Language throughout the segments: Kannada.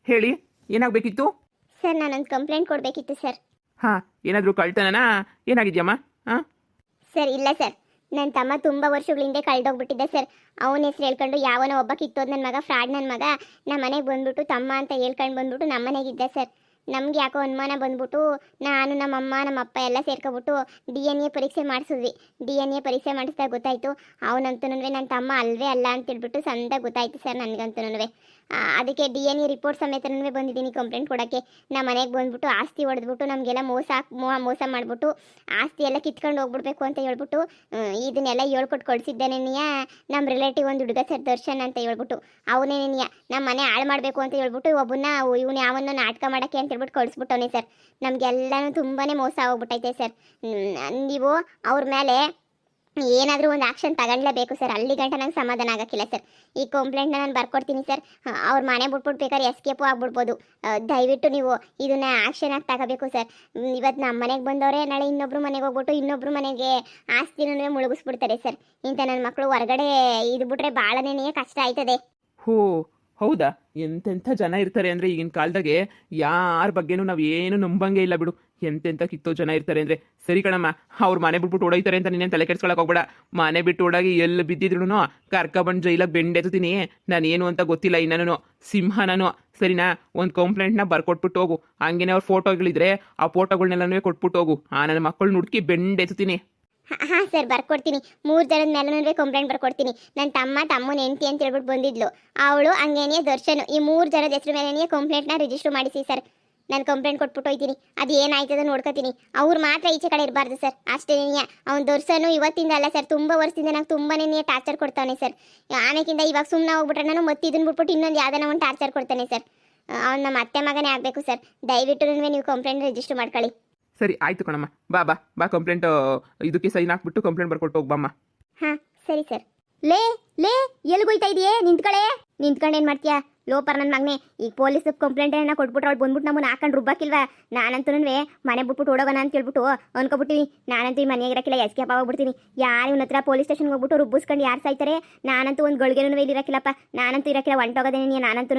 ಹೇಳಿ, ಏನಾಗಬೇಕಿತ್ತು? ಸರ್ ನಾನೊಂದು ಕಂಪ್ಲೇಂಟ್ ಕೊಡಬೇಕಿತ್ತು ಸರ್. ಹಾಂ, ಏನಾದರೂ ಕಳ್ತನನಾ? ಏನಾಗಿದ್ಯಮ್ಮ? ಹಾಂ, ಸರ್ ಇಲ್ಲ ಸರ್, ನನ್ನ ತಮ್ಮ ತುಂಬ ವರ್ಷಗಳ ಹಿಂದೆ ಕಳ್ದೋಗ್ಬಿಟ್ಟಿದ್ದೆ ಸರ್. ಅವನ ಹೆಸರು ಹೇಳ್ಕೊಂಡು ಯಾವನೋ ಒಬ್ಬ ಕಿತ್ತೋದು ನನ್ನ ಮಗ, ಫ್ರಾಡ್ ನನ್ನ ಮಗ. ನಮ್ಮ ಮನೆಗೆ ಬಂದ್ಬಿಟ್ಟು ತಮ್ಮ ಅಂತ ಹೇಳ್ಕೊಂಡು ಬಂದ್ಬಿಟ್ಟು ನಮ್ಮ ಮನೆಗಿದ್ದೆ ಸರ್. ನಮ್ಗೆ ಯಾಕೋ ಅನುಮಾನ ಬಂದ್ಬಿಟ್ಟು ನಾನು ನಮ್ಮಮ್ಮ ನಮ್ಮಪ್ಪ ಎಲ್ಲ ಸೇರ್ಕೊಬಿಟ್ಟು DNA ಪರೀಕ್ಷೆ ಮಾಡಿಸಿದ್ವಿ. DNA ಪರೀಕ್ಷೆ ಮಾಡಿಸಿದಾಗ ಗೊತ್ತಾಯಿತು ಅವನಂತೂ ನನ್ನ ತಮ್ಮ ಅಲ್ವೇ ಅಲ್ಲ ಅಂತೇಳ್ಬಿಟ್ಟು ಸಂದ ಗೊತ್ತಾಯಿತು ಸರ್ ನನಗಂತೂ. ಅದಕ್ಕೆ DNA ರಿಪೋರ್ಟ್ ಸಮೇತನೂ ಬಂದಿದ್ದೀನಿ ಕಂಪ್ಲೇಂಟ್ ಕೊಡೋಕ್ಕೆ. ನಮ್ಮ ಮನೆಗೆ ಬಂದ್ಬಿಟ್ಟು ಆಸ್ತಿ ಹೊಡೆದ್ಬಿಟ್ಟು ನಮಗೆಲ್ಲ ಮೋಸ ಮಾಡಿಬಿಟ್ಟು ಆಸ್ತಿ ಎಲ್ಲ ಕಿತ್ಕೊಂಡು ಹೋಗ್ಬಿಡ್ಬೇಕು ಅಂತ ಹೇಳ್ಬಿಟ್ಟು ಇದನ್ನೆಲ್ಲ ಹೇಳ್ಕೊಟ್ಟು ಕಳಿಸಿದ್ದೇನೆನಿಯ ನಮ್ಮ ರಿಲೇಟಿವ್ ಒಂದು ಹುಡುಗ ಸರ್, ದರ್ಶನ್ ಅಂತ ಹೇಳ್ಬಿಟ್ಟು. ಅವನೇನೆನಿಯ ನಮ್ಮ ಮನೆ ಹಾಳು ಮಾಡಬೇಕು ಅಂತ ಹೇಳ್ಬಿಟ್ಟು ಒಬ್ಬನ್ನ ಇವನು ಯಾವನ್ನ ನಾಟಕ ಮಾಡೋಕ್ಕೆ ಅಂತ ಹೇಳ್ಬಿಟ್ಟು ಕಳಿಸ್ಬಿಟ್ಟವನೇ ಸರ್. ನಮಗೆಲ್ಲನೂ ತುಂಬಾ ಮೋಸ ಹೋಗ್ಬಿಟ್ಟೈತೆ ಸರ್. ನೀವು ಅವ್ರ ಮೇಲೆ ಏನಾದರೂ ಒಂದು ಆ್ಯಕ್ಷನ್ ತಗೊಳ್ಳೇಬೇಕು ಸರ್. ಅಲ್ಲಿ ಗಂಟ ನಂಗೆ ಸಮಾಧಾನ ಆಗೋಕ್ಕಿಲ್ಲ ಸರ್. ಈ ಕಂಪ್ಲೇಂಟ್ನ ನಾನು ಬರ್ಕೊಡ್ತೀನಿ ಸರ್. ಅವ್ರ ಮನೆ ಬಿಟ್ಬಿಟ್ಟು ಬೇಕಾದ್ರೆ ಎಸ್ಕೇಪು ಆಗ್ಬಿಡ್ಬೋದು. ದಯವಿಟ್ಟು ನೀವು ಇದನ್ನ ಆ್ಯಕ್ಷನ್ ಆಗಿ ತಗೋಬೇಕು ಸರ್. ಇವತ್ತು ನಮ್ಮ ಮನೆಗೆ ಬಂದವರೇ ನಾಳೆ ಇನ್ನೊಬ್ರು ಮನೆಗೆ ಹೋಗ್ಬಿಟ್ಟು ಇನ್ನೊಬ್ರು ಮನೆಗೆ ಆಸ್ತಿನೂ ಮುಳುಗಿಸ್ಬಿಡ್ತಾರೆ ಸರ್. ಇಂಥ ನನ್ನ ಮಕ್ಕಳು ಹೊರಗಡೆ ಇದು ಬಿಟ್ರೆ ಭಾಳನೇ ಕಷ್ಟ ಆಯ್ತದೆ. ಹೋ ಹೌದಾ? ಎಂತೆಂಥ ಜನ ಇರ್ತಾರೆ ಅಂದರೆ ಈಗಿನ ಕಾಲದಾಗೆ ಯಾರ ಬಗ್ಗೆನೂ ನಾವು ಏನು ನಂಬಂಗೆ ಇಲ್ಲ ಬಿಡು. ಎಂತೆಂಥ ಕಿತ್ತೋ ಜನ ಇರ್ತಾರೆ ಅಂದರೆ. ಸರಿ ಕಣಮ್ಮ, ಅವ್ರು ಮನೆ ಬಿಟ್ಬಿಟ್ಟು ಓಡೋಯ್ತಾರೆ ಅಂತ ನೀನೇನು ತಲೆ ಕೆಡ್ಸ್ಕೊಳಕ್ಕೆ ಹೋಗ್ಬೇಡ. ಮನೆ ಬಿಟ್ಟು ಓಡಾಗಿ ಎಲ್ಲಿ ಬಿದ್ದಿದ್ರು ಕರ್ಕೊಬಂದು ಜೈಲಾಗ ಬೆಂಡೆತ್ತೀನಿ. ನಾನು ಏನು ಅಂತ ಗೊತ್ತಿಲ್ಲ ಇನ್ನೂ, ಸಿಂಹ ನಾನು. ಸರಿನಾ? ಒಂದು ಕಂಪ್ಲೇಂಟ್ನ ಬರ್ಕೊಟ್ಬಿಟ್ಟು ಹೋಗು. ಹಂಗೇನೆ ಅವ್ರ ಫೋಟೋಗಳಿದ್ರೆ ಆ ಫೋಟೋಗಳನ್ನೆಲ್ಲನೂ ಕೊಟ್ಬಿಟ್ಟು ಹೋಗು. ನನ್ನ ಮಕ್ಕಳನ್ನ ಹುಡುಕಿ ಬೆಂಡೆತ್ತೀನಿ. ಹಾಂ ಸರ್, ಬರ್ಕೊಡ್ತೀನಿ. 3 ಜನದ ಮೇಲೂ ಕಂಪ್ಲೇಂಟ್ ಬರ್ಕೊಡ್ತೀನಿ. ನನ್ನ ತಮ್ಮನ ಹೆಂಡತಿ ಅಂತ ಹೇಳ್ಬಿಟ್ಟು ಬಂದಿದ್ಲು ಅವಳು, ಹಂಗೇನೆ ದರ್ಶನ್. ಈ 3 ಜನದ ಹೆಸರು ಮೇಲೆ ಕಂಪ್ಲೇಂಟ್ನ ರಿಜಿಸ್ಟರ್ ಮಾಡಿಸಿ ಸರ್. ನಾನು ಕಂಪ್ಲೇಂಟ್ ಕೊಟ್ಬಿಟ್ಟು ಹೋಗ್ತೀನಿ. ಅದು ಏನಾಯ್ತದ ನೋಡ್ಕೊತೀನಿ. ಅವ್ರು ಮಾತ್ರ ಈಚೆ ಕಡೆ ಇರಬಾರ್ದು ಸರ್, ಅಷ್ಟೇ. ಅವ್ನು ದರ್ಶನು ಇವತ್ತಿಂದ ಅಲ್ಲ ಸರ್, ತುಂಬ ವರ್ಷದಿಂದ ನಂಗೆ ತುಂಬಾ ಟಾರ್ಚರ್ ಕೊಡ್ತಾನೆ ಸರ್. ಆಮೇಕಿಂದ ಇವಾಗ ಸುಮ್ಮನೆ ಹೋಗ್ಬಿಟ್ರೆ ನಾನು ಮತ್ತೆ ಇದನ್ನು ಬಿಟ್ಬಿಟ್ಟು ಇನ್ನೊಂದು ಯಾವ್ದಾನ ಒಂದು ಟಾರ್ಚರ್ ಕೊಡ್ತಾನೆ ಸರ್. ಅವ್ನು ನಮ್ಮ ಅತ್ತೆ ಮಗನೇ ಆಗಬೇಕು ಸರ್. ದಯವಿಟ್ಟು ನೀವು ಕಂಪ್ಲೇಂಟ್ ರಿಜಿಸ್ಟರ್ ಮಾಡ್ಕೊಳ್ಳಿ. ಸರಿ ಆಯಿತು ಕಣಮ್ಮ, ಬಾ ಕಂಪ್ಲೇಂಟ್ ಇದಕ್ಕೆ ಸೈನ್ ಹಾಕ್ಬಿಟ್ಟು ಕಂಪ್ಲೇಂಟ್ ಬರ್ಕೊಟ್ಟು ಹೋಗ್ಬಮ್ಮ. ಹಾಂ ಸರಿ ಸರ್. ಲೇ ಎಲ್ಲಿಗೋಯ್ತಾ ಇದೆಯೇ? ನಿಂತ್ಕೊಂಡು ಏನು ಮಾಡ್ತೀಯಾ? ಲೋಪರ್ ನನ್ನ ಮಗನೇ. ಈಗ ಪೊಲೀಸ್ ಕಂಪ್ಲೇಂಟ್ ಏನೋ ಕೊಟ್ಬಿಟ್ರೆ ಅವ್ಳು ಬಂದ್ಬಿಟ್ಟು ನಮ್ಮನ್ನು ಹಾಕೊಂಡು ರುಬ್ಬಾಕಿಲ್ವಾ? ನಾನಂತೂ ಮನೆ ಬಿಟ್ಬಿಟ್ಟು ಓಡೋಗೋಣ ಅಂತ ಹೇಳ್ಬಿಟ್ಟು ಅನ್ಕೊಬಿಟ್ಟಿವಿ. ನಾನಂತೂ ಈ ಮನೆಗೆ ಇರಕ್ಕಿಲ್ಲ, ಎಸ್ಕೇಪ್ ಆಗೋಗ್ಬಿಡ್ತೀನಿ. ಯಾರು ಇವನ ಹತ್ರ ಪೊಲೀಸ್ ಸ್ಟೇಷನ್ಗೆ ಹೋಗ್ಬಿಟ್ಟು ರುಬ್ಬಿಸ್ಕೊಂಡು ಯಾರು ಸಾಯ್ತಾರೆ? ನಾನಂತೂ ಒಂದು ಗಳಿಗೆನೂ ಇಲ್ಲಿ ಇರಕ್ಕಿಲ್ಲಪ್ಪ. ನಾನಂತೂ ಇರಕ್ಕಿಲ್ಲ, ಹೊಂಟೋಗೋದೇನೆ. ನಾನಂತೂ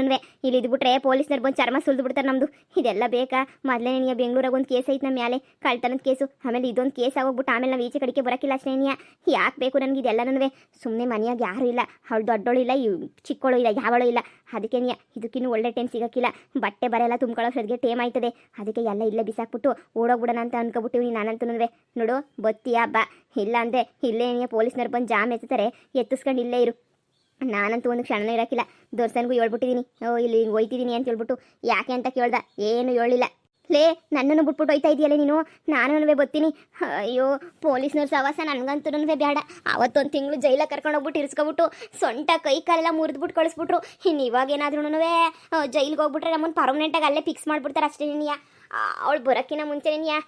ಇಲ್ಲಿ ಇದ್ಬಿಟ್ರೆ ಪೊಲೀಸ್ನವ್ರು ಬಂದು ಚರ್ಮ ಸುಲಿದು ಬಿಡ್ತಾರೆ ನಮ್ಮದು. ಇದೆಲ್ಲ ಬೇಕಾ? ಮೊದಲೇ ನೀನು ಬೆಂಗಳೂರಾಗ ಒಂದು ಕೇಸ್ ಐತೆ ನಮ್ಮ ಮೇಲೆ, ಕಳ್ತನದ ಕೇಸು. ಆಮೇಲೆ ಇದೊಂದು ಕೇಸ್ ಆಗೋಗ್ಬಿಟ್ಟು ಆಮೇಲೆ ನಾವು ಈಚೆ ಕಡೆಗೆ ಬರೋಕ್ಕಿಲ್ಲ ಅಷ್ಟೇ. ಯಾಕೆ ಬೇಕು ನನಗೆ ಇದೆಲ್ಲನೂ? ಸುಮ್ಮನೆ ಮನೆಯಾಗ ಯಾರೂ ಇಲ್ಲ, ಅವಳು ದೊಡ್ಡೋಳು ಇಲ್ಲ, ಚಿಕ್ಕೋಳು ಇಲ್ಲ, ಯಾವಳು ಇಲ್ಲ. ಅದಕ್ಕೆ ಇದಕ್ಕಿನ್ನೂ ಒಳ್ಳೆ ಟೈಮ್ ಸಿಗೋಕ್ಕಿಲ್ಲ. ಬಟ್ಟೆ ಬರೆಲ್ಲ ತುಂಬ್ಕೊಳ್ಳೋ ಸದ್ಗೆ ಟೈಮ್ ಆಯ್ತದೆ. ಅದಕ್ಕೆ ಎಲ್ಲ ಇಲ್ಲೇ ಬಿಸಾಕ್ಬಿಟ್ಟು ಓಡೋಗ್ಬಿಡೋಣ ಅಂತ ಅನ್ಕೊಬಿಟ್ಟಿವಿ. ನಾನಂತೂ ನೋಡು ಬತ್ತೀಯಾ ಬಾ, ಇಲ್ಲ ಅಂದರೆ ಇಲ್ಲೇ ಪೊಲೀಸ್ನವ್ರು ಬಂದು ಜಾಮ್ ಎತ್ತಾರೆ, ಎತ್ತಿಸ್ಕೊಂಡು ಇಲ್ಲೇ ಇರು. ನಾನಂತೂ ಒಂದು ಕ್ಷಣನೂ ಇರೋಕ್ಕಿಲ್ಲ. ದೊರ್ಸನ್ಗೂ ಹೇಳ್ಬಿಟ್ಟಿದ್ದೀನಿ, ಇಲ್ಲಿ ಹಿಂಗೆ ಹೋಯ್ತಿದ್ದೀನಿ ಅಂತ ಹೇಳ್ಬಿಟ್ಟು. ಯಾಕೆ ಅಂತ ಕೇಳ್ದ, ಏನು ಹೇಳಿಲ್ಲ. ಲೇ, ನನ್ನನ್ನು ಬಿಟ್ಬಿಟ್ಟು ಹೋಯ್ತಾ ಇದೆಯಲ್ಲ ನೀನು? ನಾನು ಬರ್ತೀನಿ. ಅಯ್ಯೋ, ಪೊಲೀಸ್ನವ್ರ ಸವಾಸ ನನಗಂತೂ ಬೇಡ. ಅವತ್ತೊಂದು ತಿಂಗಳು ಜೈಲಾಗ ಕರ್ಕೊಂಡೋಗ್ಬಿಟ್ಟು ಇರಿಸ್ಕೊಬಿಟ್ಟು ಸೊಂಟ ಕೈ ಕಾಲೆಲ್ಲ ಮುರಿದ್ಬಿಟ್ಟು ಕಳಿಸ್ಬಿಟ್ರು. ಇನ್ನು ಇವಾಗೇನಾದ್ರೂ ಜೈಲಿಗೆ ಹೋಗ್ಬಿಟ್ರೆ ನಮ್ಮನ್ನು ಪರ್ಮನೆಂಟಾಗಿ ಅಲ್ಲೇ ಫಿಕ್ಸ್ ಮಾಡಿಬಿಡ್ತಾರೆ ಅಷ್ಟೇ. ಅವಳು ಬರೋಕ್ಕಿಂತ ಮುಂಚೆನೆಯಾ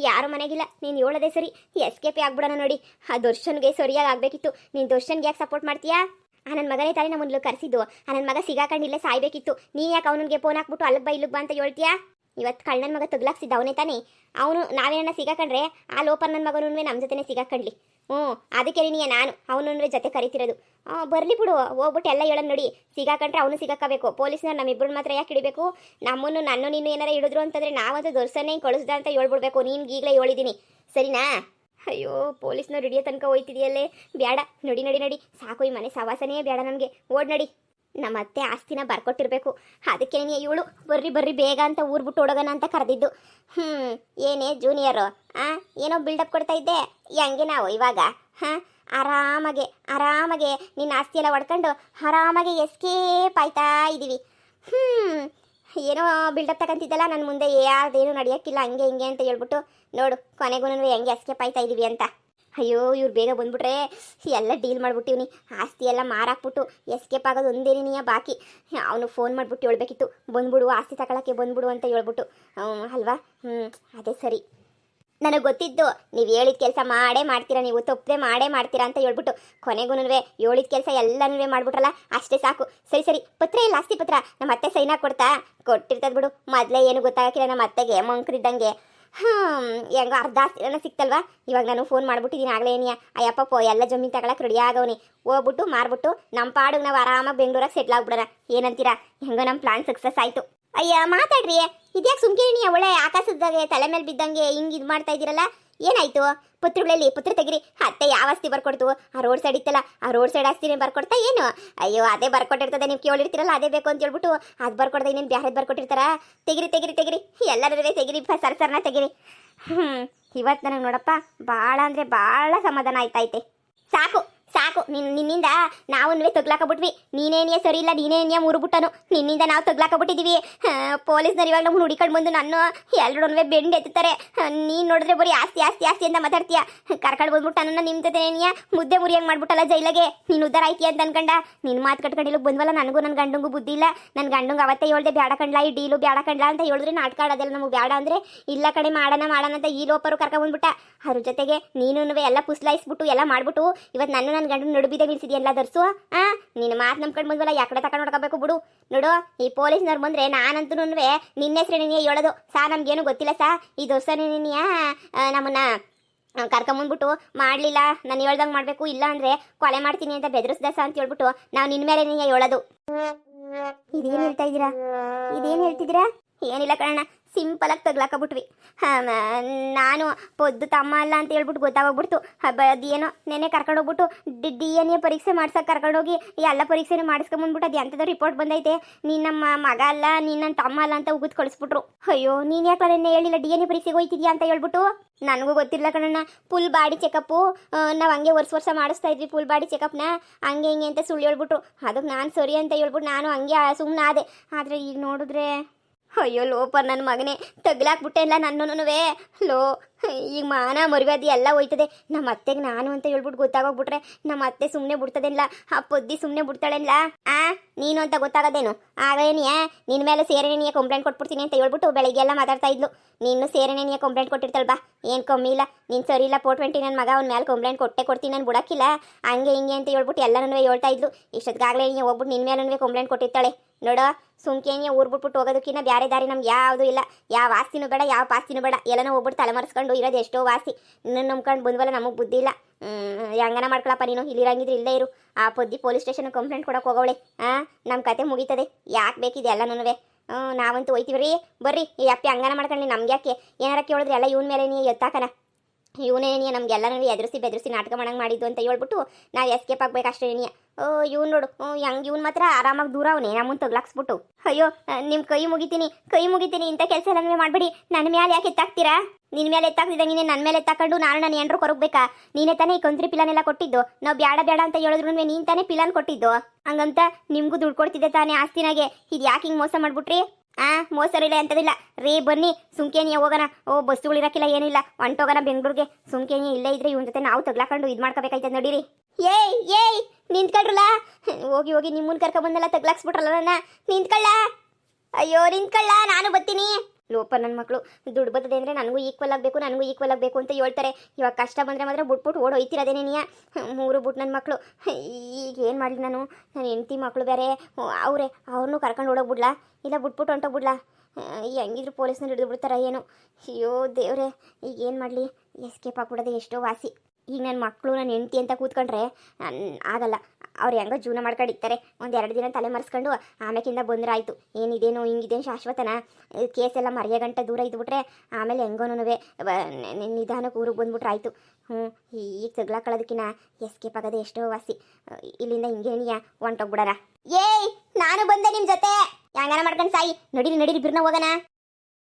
ಯಾರು ಮನೆಗಿಲ್ಲ. ನೀನು ಹೇಳೋದೇ ಸರಿ, ಎಸ್ಕೇಪೇ ಆಗ್ಬಿಡೋಣ ನೋಡಿ. ಆ ದರ್ಶನ್ಗೆ ಸರಿಯಾಗಿ ಆಗಬೇಕಿತ್ತು. ನೀನು ದರ್ಶನ್ಗೆ ಯಾಕೆ ಸಪೋರ್ಟ್ ಮಾಡ್ತೀಯಾ? ನನ್ನ ಮಗನೇ ತಾನೇ ನಮ್ಮನ್ನು ಕರೆಸಿದ್ದು. ನನ್ನ ಮಗ ಸಿಗಾಕೊಂಡಿಲ್ಲೇ ಸಾಯ್ಬೇಕಿತ್ತು. ನೀ ಯಾಕೆ ಅವನಿಗೆ ಫೋನ್ ಹಾಕ್ಬಿಟ್ಟು ಅಲ್ಲಿಗೆ ಬಾ ಇಲ್ಲಿಗೆ ಬಾ ಅಂತ ಹೇಳ್ತೀಯಾ? ಇವತ್ತು ಕಳ್ಳನ ಮಗ ತಗ್ಲಾಕ್ಸಿದ್ದ ಅವನೇ ತಾನೇ. ಅವನು ನಾವೇನ ಸಿಗಾಕೊಂಡ್ರೆ ಆ ಲೋಪರ್ ನನ್ನ ಮಗನೂ ನಮ್ಮ ಜೊತೆನೇ ಸಿಗಾಕೊಂಡ್ಲಿ. ಅದಕ್ಕೆ ನಾನು ಅವನೂ ಜೊತೆ ಕರಿತಿರೋದು. ಬರಲಿ ಬಿಡು, ಹೋಗ್ಬಿಟ್ಟು ಎಲ್ಲ ಹೇಳೋಣ ನೋಡಿ. ಸಿಗಾಕೊಂಡ್ರೆ ಅವನು ಸಿಗಾಕಬೇಕು. ಪೊಲೀಸ್ನವ್ರು ನಮ್ಮಿಬ್ಬರು ಮಾತ್ರ ಯಾಕೆ ಹಿಡಿಬೇಕು? ನನ್ನನ್ನು ನೀನು ಏನಾರ ಹಿಡಿದ್ರು ಅಂತಂದರೆ ನಾವಂತೂ ದೊರ್ಸನ್ನೇ ಕಳಿಸ್ದ ಅಂತ ಹೇಳ್ಬಿಡ್ಬೇಕು. ನಿನ್ಗೆ ಈಗಲೇ ಹೇಳಿದ್ದೀನಿ, ಸರಿನಾ? ಅಯ್ಯೋ, ಪೊಲೀಸ್ನವ್ರು ಹಿಡಿಯೋ ತನಕ ಹೋಯ್ತಿದೆಯಲ್ಲೇ. ಬೇಡ, ನಡಿ ಸಾಕು. ಈ ಮನೆ ಸವಾಸನೇ ಬೇಡ ನಮಗೆ. ಓಡ್ ನಡಿ. ನಮ್ಮ ಅತ್ತೆ ಆಸ್ತಿನ ಬರ್ಕೊಟ್ಟಿರ್ಬೇಕು. ಅದಕ್ಕೆ ಇವಳು ಬರ್ರಿ ಬೇಗ ಅಂತ ಊರು ಬಿಟ್ಟು ಓಡೋಗೋಣ ಅಂತ ಕರೆದಿದ್ದು. ಏನೇ ಜೂನಿಯರು, ಏನೋ ಬಿಲ್ಡಪ್ ಕೊಡ್ತಾ ಇದ್ದೆ. ಹಂಗೆ ನಾವು ಇವಾಗ ಆರಾಮಾಗೆ ನಿನ್ನ ಆಸ್ತಿ ಎಲ್ಲ ಹೊಡ್ಕೊಂಡು ಆರಾಮಾಗೆ ಎಸ್ಕೇಪ್ ಆಯ್ತಾ ಇದ್ದೀವಿ. ಏನೋ ಬಿಲ್ಡಪ್ ತಗೊಂತಿದ್ದಲ್ಲ, ನನ್ನ ಮುಂದೆ ಯಾವ್ದೇನು ನಡೆಯೋಕ್ಕಿಲ್ಲ, ಹಂಗೆ ಹಿಂಗೆ ಅಂತ ಹೇಳ್ಬಿಟ್ಟು ನೋಡು ಕೊನೆಗೂ ಹೆಂಗೆ ಎಸ್ಕೇಪ್ ಆಯ್ತಾ ಇದ್ದೀವಿ ಅಂತ. ಅಯ್ಯೋ, ಇವ್ರು ಬೇಗ ಬಂದ್ಬಿಟ್ರೆ ಎಲ್ಲ ಡೀಲ್ ಮಾಡಿಬಿಟ್ಟಿವ್ನಿ. ಆಸ್ತಿ ಎಲ್ಲ ಮಾರಾಕ್ಬಿಟ್ಟು ಎಸ್ಕೇಪ್ ಆಗೋದು ಒಂದೇನಿಯ ಬಾಕಿ. ಅವನು ಫೋನ್ ಮಾಡಿಬಿಟ್ಟು ಹೇಳ್ಬೇಕಿತ್ತು, ಬಂದ್ಬಿಡು ಆಸ್ತಿ ತಗೊಳಕ್ಕೆ ಬಂದ್ಬಿಡು ಅಂತ ಹೇಳ್ಬಿಟ್ಟು. ಅಲ್ವಾ? ಅದೇ ಸರಿ. ನನಗೆ ಗೊತ್ತಿದ್ದು ನೀವು ಹೇಳಿದ ಕೆಲಸ ಮಾಡೇ ಮಾಡ್ತೀರಾ, ನೀವು ತಪ್ಪದೆ ಮಾಡೇ ಮಾಡ್ತೀರಾ ಅಂತ ಹೇಳ್ಬಿಟ್ಟು ಕೊನೆಗೂ ಹೇಳಿದ ಕೆಲಸ ಎಲ್ಲನೂ ಮಾಡಿಬಿಟ್ರಲ್ಲ, ಅಷ್ಟೇ ಸಾಕು. ಸರಿ, ಪತ್ರ ಇಲ್ಲ, ಆಸ್ತಿ ಪತ್ರ ನಮ್ಮ ಅತ್ತೆ ಸೈನ್ ಹಾಕಿ ಕೊಟ್ಟಿರ್ತದೆ ಬಿಡು. ಮೊದಲೇ ಏನು ಗೊತ್ತಾಗಕ್ಕಿಲ್ಲ ನಮ್ಮ ಅತ್ತೆಗೆ, ಮಂಕ್ರಿದ್ದಂಗೆ. ಹೆಂಗೋ ಅರ್ಧ ಆಸ್ತಿನ ಸಿಕ್ತಲ್ವಾ? ಇವಾಗ ನಾನು ಫೋನ್ ಮಾಡ್ಬಿಟ್ಟಿದ್ದೀನಿ ಆಗಲೇ. ಅಯ್ಯಪ್ಪ ಎಲ್ಲ ಜಮೀನು ತಗೊಳಕ್ಕೆ ರೆಡಿ ಆಗವನಿ. ಹೋಗ್ಬಿಟ್ಟು ಮಾರ್ಬಿಟ್ಟು ನಮ್ಮ ಪಾಡಿಗೆ ನಾವು ಆರಾಮಾಗಿ ಬೆಂಗಳೂರಾಗ ಸೆಟ್ಲ್ ಆಗ್ಬಿಡೋಣ. ಏನಂತೀರಾ? ಹೆಂಗೋ ನಮ್ಮ ಪ್ಲಾನ್ ಸಕ್ಸಸ್ ಆಯಿತು. ಅಯ್ಯ ಮಾತಾಡ್ರಿ, ಇದ್ಯಾಕೆ ಸುಮ್ಕಿರಿ ಒಳ್ಳೆ ಆಕಾಶದಾಗೆ ತಲೆ ಮೇಲೆ ಬಿದ್ದಂಗೆ ಹಿಂಗ್ ಇದು ಮಾಡ್ತಾ ಇದ್ದೀರಲ್ಲ, ಏನಾಯ್ತು? ಪತ್ರಗಳಲ್ಲಿ ಪತ್ರ ತೆಗಿರಿ. ಅತ್ತೆ ಯಾವ ಆಸ್ತಿ ಬರ್ಕೊಡ್ತು? ಆ ರೋಡ್ ಸೈಡ್ ಇತ್ತಲ್ಲ, ಆ ರೋಡ್ ಸೈಡ್ ಆಸ್ತಿನೇ ಬರ್ಕೊಡ್ತಾ ಏನು? ಅಯ್ಯೋ ಅದೇ ಬರ್ಕೊಟ್ಟಿರ್ತದೆ, ನೀವು ಕೇಳಿರ್ತೀರಲ್ಲ ಅದೇ ಬೇಕು ಅಂತ ಹೇಳ್ಬಿಟ್ಟು ಅದು ಬರ್ಕೊಡ್ದೆ, ಇನ್ನೇನು ಬ್ಯಾರೆ ಬರ್ಕೊಟ್ಟಿರ್ತಾರ? ತೆಗಿರಿ ತೆಗಿರಿ ತೆಗಿರಿ, ಎಲ್ಲರೂ ತೆಗಿರಿ, ಸರ್ನ ತೆಗಿರಿ. ಇವತ್ತು ನನಗೆ ನೋಡಪ್ಪ ಭಾಳ ಅಂದರೆ ಭಾಳ ಸಮಾಧಾನ ಆಯ್ತೈತೆ. ಸಾಕು ಸಾಕು, ನಿನ್ನಿಂದ ನಾವು ತಗ್ಲಾಕಬಿಟ್ವಿ. ನೀನೇನಿಯ ಸರಿ ಇಲ್ಲ, ನೀನೇನಿಯ ಮುರುಬಿಟ್ಟನು, ನಿನ್ನಿಂದ ನಾವು ತಗ್ಲಾಕಬಿಟ್ಟಿದೀವಿ. ಪೊಲೀಸ್ನವ್ರು ಇವಾಗ ನಮ್ಮನ್ನು ಹುಡಿಕೊಂಡು ಬಂದು ನನ್ನ ಎಲ್ಲರೂ ಬೆಂಡ್ ಎತ್ತುತ್ತಾರೆ. ನೀನು ನೋಡಿದ್ರೆ ಬರೀ ಆಸ್ತಿ ಆಸ್ತಿ ಆಸ್ತಿ ಅಂತ ಮಾತಾಡ್ತೀಯ. ಕರ್ಕೊಂಡು ಬಂದ್ಬಿಟ್ಟು ನನ್ನ ನಿಮ್ಮ ಜೊತೆನೇನಿಯ ಮುದ್ದೆ ಮುರಿಯಂಗೆ ಮಾಡ್ಬಿಟ್ಟಲ್ಲ ಜೈಲಾಗೆ. ನೀನು ಉದ್ದಾರ ಆಯ್ತಿ ಅಂತ ಅನ್ಕಂಡ ನಿನ್ನ ಮಾತು ಕಟ್ಕೊಂಡು ಇಲ್ಲಿಗೆ ಬಂದ್ವಲ್ಲ. ನನಗೂ ನನ್ನ ಗಂಡಂಗೂ ಬುದ್ಧಿ ಇಲ್ಲ. ನನ್ನ ಗಂಡಂಗೆ ಅವತ್ತೇ ಹೇಳ್ದೆ ಬ್ಯಾಡ ಕಂಡ್ಲಾ, ಈ ಡೀಲು ಬ್ಯಾಡ ಕಂಡ್ಲಾ ಅಂತ ಹೇಳಿದ್ರೆ ನಾಟಕ ಆಡೋದೆಲ್ಲ ನಮಗೆ ಬ್ಯಾಡ ಅಂದರೆ ಇಲ್ಲ ಕಡೆ ಮಾಡೋಣ ಅಂತ ಈ ಲೋಪರು ಕರ್ಕೊಂಡ್ಬಂದ್ಬಿಟ್ಟ. ಅದ್ರ ಜೊತೆಗೆ ನೀನು ಎಲ್ಲ ಪುಸ್ಲಾಯಿಸ್ಬಿಟ್ಟು ಎಲ್ಲ ಮಾಡ್ಬಿಟ್ಟು ಇವತ್ತು ನನ್ನ ಗಂಡನ ನಡುಬಿದೆ ನಿಲ್ಸಿದ್ಯಲ್ಲ ದರ್ಸು. ನಿನ್ನ ಮಾತು ನಂಬ್ಕೊಂಡು ಬಂದ್ವಲ್ಲ, ಯಾಕಡೆ ತಕೊಂಡು ನೋಡ್ಕೋಬೇಕು ಬಿಡು. ನೋಡು, ಈ ಪೊಲೀಸ್ನವ್ರು ಬಂದ್ರೆ ನಾನಂತೂ ನಿನ್ನ ಹೆಸರು ನೀನೇ ಹೇಳೋದು ಸಾ, ನಮ್ಗೇನು ಗೊತ್ತಿಲ್ಲ ಸಾ, ಈ ದೋಸ್ತನೇನಿಯ ನಮ್ಮನ್ನ ಕರ್ಕೊಂಬಂದ್ಬಿಟ್ಟು ಮಾಡಲಿಲ್ಲ, ನಾನು ಹೇಳ್ದಂಗೆ ಮಾಡಬೇಕು, ಇಲ್ಲ ಅಂದರೆ ಕೊಲೆ ಮಾಡ್ತೀನಿ ಅಂತ ಬೆದರಿಸ್ದ ಸಾ ಅಂತ ಹೇಳ್ಬಿಟ್ಟು ನಾವು ನಿನ್ನ ಮೇಲೆ ನೀನೇ ಹೇಳೋದು. ಇದೇನು ಹೇಳ್ತಿದ್ದೀರಾ? ಏನಿಲ್ಲ ಕಣ, ಸಿಂಪಲಾಗಿ ತಗ್ಲಾಕಬಿಟ್ವಿ. ನಾನು ಪೊದ್ದು ತಮ್ಮ ಅಲ್ಲ ಅಂತ ಹೇಳ್ಬಿಟ್ಟು ಗೊತ್ತಾಗೋಗ್ಬಿಡ್ತು. ಅದೇನೋ ನೆನೆ ಕರ್ಕೊಂಡೋಗ್ಬಿಟ್ಟು DNA ಪರೀಕ್ಷೆ ಮಾಡ್ಸಕ್ಕೆ ಕರ್ಕೊಂಡೋಗಿ ಎಲ್ಲ ಪರೀಕ್ಷೆನೂ ಮಾಡಿಸ್ಕೊಂಬಂದ್ಬಿಟ್ಟು ಅದು ಎಂಥದ್ದು ರಿಪೋರ್ಟ್ ಬಂದೈತೆ, ನೀನು ನಮ್ಮ ಮಗ ಅಲ್ಲ, ನೀನು ನನ್ನ ತಮ್ಮ ಅಲ್ಲ ಅಂತ ಉಗಿದು ಕಳಿಸ್ಬಿಟ್ರು. ಅಯ್ಯೋ, ನೀನು ಯಾಕೆ ನೆನ್ನೆ ಹೇಳಿಲ್ಲ DNA ಪರೀಕ್ಷೆಗೆ ಹೋಯ್ತಿದ್ಯಾ ಅಂತ ಹೇಳ್ಬಿಟ್ಟು? ನನಗೂ ಗೊತ್ತಿರಲಿಲ್ಲ ಕಣಣ್ಣ. ಫುಲ್ ಬಾಡಿ ಚೆಕಪ್ಪು ನಾವು ಹಂಗೆ ವರ್ಷ ಮಾಡಿಸ್ತಾ ಇದ್ವಿ, ಫುಲ್ ಬಾಡಿ ಚೆಕಪ್ನ ಹಂಗೆ ಹಿಂಗೆ ಅಂತ ಸುಳ್ಳು ಹೇಳ್ಬಿಟ್ರು. ಅದಕ್ಕೆ ನಾನು ಸರಿ ಅಂತ ಹೇಳ್ಬಿಟ್ಟು ನಾನು ಹಂಗೆ ಸುಮ್ಮನೆ ಆದೆ. ಆದರೆ ಈಗ ನೋಡಿದ್ರೆ ಅಯ್ಯೋ ಲೋಪರ್ ನನ್ನ ಮಗನೇ, ತಗ್ಲಾಕ್ಬಿಟ್ಟೆ ಇಲ್ಲ ನನ್ನೂನುವೇ. ಲೋ, ಈಗ ಮಾನ ಮರ್ಯಾದೆ ಎಲ್ಲ ಹೋಯ್ತದೆ. ನಮ್ಮ ಅತ್ತೆಗೆ ನಾನು ಅಂತ ಹೇಳ್ಬಿಟ್ಟು ಗೊತ್ತಾಗೋಗ್ಬಿಟ್ರೆ ನಮ್ಮ ಅತ್ತೆ ಸುಮ್ಮನೆ ಬಿಡ್ತದೇನಿಲ್ಲ, ಆ ಪೊದ್ದಿ ಸುಮ್ಮನೆ ಬಿಡ್ತಾಳೆಲ್ಲ. ನೀನು ಅಂತ ಗೊತ್ತಾಗೋದೇನು? ಆಗ ಏನಿಯಾ ನಿನ್ನ ಮೇಲೆ ಸೇರೆನೆಯ ಕಂಪ್ಲೇಂಟ್ ಕೊಟ್ಬಿಡ್ತೀನಿ ಅಂತ ಹೇಳ್ಬಿಟ್ಟು ಬೆಳಗ್ಗೆ ಎಲ್ಲ ಮಾತಾಡ್ತಾ ಇದ್ಲು. ನೀನು ಸೇರೆನೆಯ ಕಂಪ್ಲೇಂಟ್ ಕೊಟ್ಟಿರ್ತಾಳೆ ಬಾ, ಏನು ಕಮ್ಮಿ ಇಲ್ಲ. ನೀನು ಸರಿ ಇಲ್ಲ 420 ನನ್ನ ಮಗ ಅವ್ನ ಮೇಲೆ ಕಂಪ್ಲೇಂಟ್ ಕೊಡ್ತೀನಿ, ನಾನು ಬಿಡೋಕ್ಕಿಲ್ಲ ಹಂಗೆ ಹಿಂಗೆ ಅಂತ ಹೇಳ್ಬಿಟ್ಟು ಎಲ್ಲನೂ ಹೇಳ್ತಾ ಇದ್ಲು. ಇಷ್ಟೊತ್ತಿಗಾಗಲೇ ನೀನು ಹೋಗ್ಬಿಟ್ಟು ನಿನ್ನ ಮೇಲೂ ಕಂಪ್ಲೇಂಟ್ ಕೊಟ್ಟಿರ್ತಾಳೆ. ನೋಡೋ, ಸುಮ್ಕೇನೆ ಊರು ಬಿಟ್ಬಿಟ್ಟು ಹೋಗೋದಕ್ಕಿಂತ ಬೇರೆ ದಾರಿ ನಮ್ಗೆ ಯಾವುದೂ ಇಲ್ಲ. ಯಾವ ಆಸ್ತಿನೂ ಬೇಡ, ಯಾವ ಪಾಸ್ತಿನೂ ಬೇಡ, ಎಲ್ಲನೂ ಹೋಗ್ಬಿಟ್ಟು ತಲೆಮರೆಸ್ಕೊಂಡು ಇರೋದು ಎಷ್ಟೋ ವಾಸಿ. ನಿನ್ನ ನಂಬ್ಕೊಂಡು ಬಂದ್ವಲ್ಲ, ನಮಗೆ ಬುದ್ಧಿ ಇಲ್ಲ. ಹೆಂಗನ ಮಾಡ್ಕೊಳಪ್ಪ ನೀನು, ಇಲ್ಲಿರಂಗಿದ್ರೆ ಇಲ್ಲೇ ಇರು. ಆ ಪೊದ್ದಿ ಪೊಲೀಸ್ ಸ್ಟೇಷನ್ ಕಂಪ್ಲೇಂಟ್ ಕೊಡೋಕೆ ಹೋಗೋಳೆ. ನಮ್ಮ ಕತೆ ಮುಗೀತದೆ, ಯಾಕೆ ಬೇಕಿದೆ ಎಲ್ಲನೂ. ನಾವಂತೂ ಹೋಯ್ತೀವಿ ರೀ, ಬರ್ರಿ. ಈ ಅಪ್ಪಿ ಹಂಗನ ಮಾಡ್ಕೊಂಡು ನಮ್ಗೆ ಯಾಕೆ ಏನಾರ ಕೇಳಿದ್ರೆ ಎಲ್ಲ ಇವನ ಮೇಲೆ ನೀ ಎತ್ತಾಕನ, ಇವನೇ ನಮ್ಗೆಲ್ಲನೂ ಎದುರಿಸಿ ಬೆದರಿಸಿ ನಾಟಕ ಮಾಡಂಗೆ ಮಾಡಿದ್ದು ಅಂತ ಹೇಳ್ಬಿಟ್ಟು ನಾವು ಎಸ್ಕೇಪ್ ಆಗ್ಬೇಕು ಅಷ್ಟೇ. ಇವ್ನು ನೋಡು, ಹೆಂಗೆ ಇವ್ನು ಮಾತ್ರ ಆರಾಮಾಗಿ ದೂರ ಅವನೇ ನಮ್ಮನ್ನು ತಗ್ಲಾಕ್ಸ್ಬಿಟ್ಟು. ಅಯ್ಯೋ, ನಿಮ್ಮ ಕೈ ಮುಗಿತೀನಿ ಇಂಥ ಕೆಲಸ ಎಲ್ಲ ಮಾಡಬೇಡಿ. ನನ್ನ ಮೇಲೆ ಯಾಕೆ ಎತ್ತಾಕ್ತೀರಾ? ನಿನ್ನ ಮೇಲೆ ಎತ್ತಾಕ್ತಿದ್ದ ನೀನೇ ನನ್ನ ಮೇಲೆ ಎತ್ತಾಕೊಂಡು ನಾನು ನನ್ನ ಹೆಂಡ್ರು ಕೊರಗಬೇಕಾ? ನೀನೇ ತಾನೇ ಈ ಕಂತ್ರಿ ಪಿಲಾನೆಲ್ಲ ಕೊಟ್ಟಿದ್ದು. ನಾವು ಬೇಡ ಅಂತ ಹೇಳಿದ್ರು ನೀನು ತಾನೇ ಪಿಲಾನ್ ಕೊಟ್ಟಿದ್ದು. ಹಂಗಂತ ನಿಮಗೂ ದುಡ್ಡು ಕೊಡ್ತಿದ್ದೆ ತಾನೇ ಆಸ್ತಿನಾಗೆ. ಇದು ಯಾಕೆ ಹಿಂಗೆ ಮೋಸ ಮಾಡ್ಬಿಟ್ರಿ? ಮೋಸರಿಲ್ಲ ಅಂತದಿಲ್ಲ ರೀ, ಬನ್ನಿ ಸುಮ್ಕೇನಿಯ ಹೋಗೋಣ. ಬಸ್ಸುಗಳಿರಕ್ಕಿಲ್ಲ ಏನಿಲ್ಲ, ಹೊಂಟೋಗೋಣ ಬೆಂಗ್ಳೂರಿಗೆ. ಸುಮ್ಕೇನಿಯ ಇಲ್ಲೇ ಇದ್ರೆ ಇವನ ಜೊತೆ ನಾವು ತಗ್ಲಾಕೊಂಡು ಇದು ಮಾಡ್ಕೋಬೇಕಾಯ್ತದ ನೋಡಿರಿ. ಏಯ್ ನಿಂತ್ಕೊಳ್ರಲ್ಲ, ಹೋಗಿ ನಿಮ್ಮನ್ನ ಕರ್ಕೊಂಬಂದೆಲ್ಲ ತಗ್ಲಾಕ್ಸ್ಬಿಟ್ರಲ್ಲ ನನ್ನ. ನಿಂತ್ಕೊಳ್ಳ, ಅಯ್ಯೋ ನಿಂತ್ಕೊಳ್ಳ, ನಾನು ಬರ್ತೀನಿ. ಲೋಪ ನನ್ನ ಮಕ್ಕಳು ದುಡ್ಡು ಬರ್ತದೆ ಅಂದರೆ ನನಗೂ ಈಕ್ವಲ್ ಆಗಬೇಕು ಅಂತ ಹೇಳ್ತಾರೆ. ಇವಾಗ ಕಷ್ಟ ಬಂದರೆ ಮಾತ್ರ ಬಿಟ್ಬಿಟ್ಟು ಓಡೋಯ್ತಿರೋದೇನೇ ನೀಯ. ಮೂರು ಬಿಟ್ಟು ನನ್ನ ಮಕ್ಕಳು. ಈಗ ಏನು ಮಾಡಲಿ ನಾನು? ನನ್ನ ಹೆಂಡತಿ ಮಕ್ಕಳು ಬೇರೆ ಅವರೇ, ಅವ್ರನ್ನೂ ಕರ್ಕೊಂಡು ಓಡೋಗ್ಬಿಡ್ಲಾ, ಇಲ್ಲ ಬಿಟ್ಬಿಟ್ಟು ಹೊಂಟೋಗ್ಬಿಡ್ಲಾ? ಹೆಂಗಿದ್ರು ಪೊಲೀಸ್ನವ್ರು ಹಿಡಿದು ಬಿಡ್ತಾರ ಏನೋ. ಅಯ್ಯೋ ದೇವ್ರೆ, ಈಗ ಏನು ಮಾಡಲಿ? ಎಸ್ಕೇಪ್ ಆಗ್ಬಿಡೋದೆ ಎಷ್ಟೋ ವಾಸಿ. ಈಗ ನನ್ನ ಮಕ್ಕಳು ನನ್ನ ಹೆಂಡತಿ ಅಂತ ಕೂತ್ಕೊಂಡ್ರೆ ಆಗಲ್ಲ. ಅವ್ರು ಹೆಂಗೋ ಜೀವನ ಮಾಡ್ಕೊಂಡಿರ್ತಾರೆ. 1-2 ದಿನ ತಲೆ ಮರೆಸ್ಕೊಂಡು ಆಮೇಕಿಂದ ಬಂದ್ರೆ ಆಯಿತು. ಏನಿದೇನೋ ಹಿಂಗಿದೇನು ಶಾಶ್ವತನ? ಕೇಸೆಲ್ಲ ಮರೆಯ ಗಂಟೆ ದೂರ ಇದ್ಬಿಟ್ರೆ ಆಮೇಲೆ ಹೆಂಗೋನೂ ನಿಧಾನಕ್ಕೆ ಊರಿಗೆ ಬಂದ್ಬಿಟ್ರೆ ಆಯಿತು. ಈಗ ತಗ್ಲಾಕೊಳ್ಳೋದಕ್ಕಿಂತ ಎಸ್ಕೇಪ್ ಆಗೋದೆ ಎಷ್ಟೋ ವಾಸಿ. ಇಲ್ಲಿಂದ ಹಿಂಗೇನಿಯ ಹೊಂಟೋಗ್ಬಿಡಾರ. ಏಯ್ ನಾನು ಬಂದೆ ನಿಮ್ಮ ಜೊತೆ, ಹೆಂಗಾನ ಮಾಡ್ಕೊಂಡು ಸಾಯಿ. ನಡೀರಿ ಬಿರ್ನ ಹೋಗೋಣ.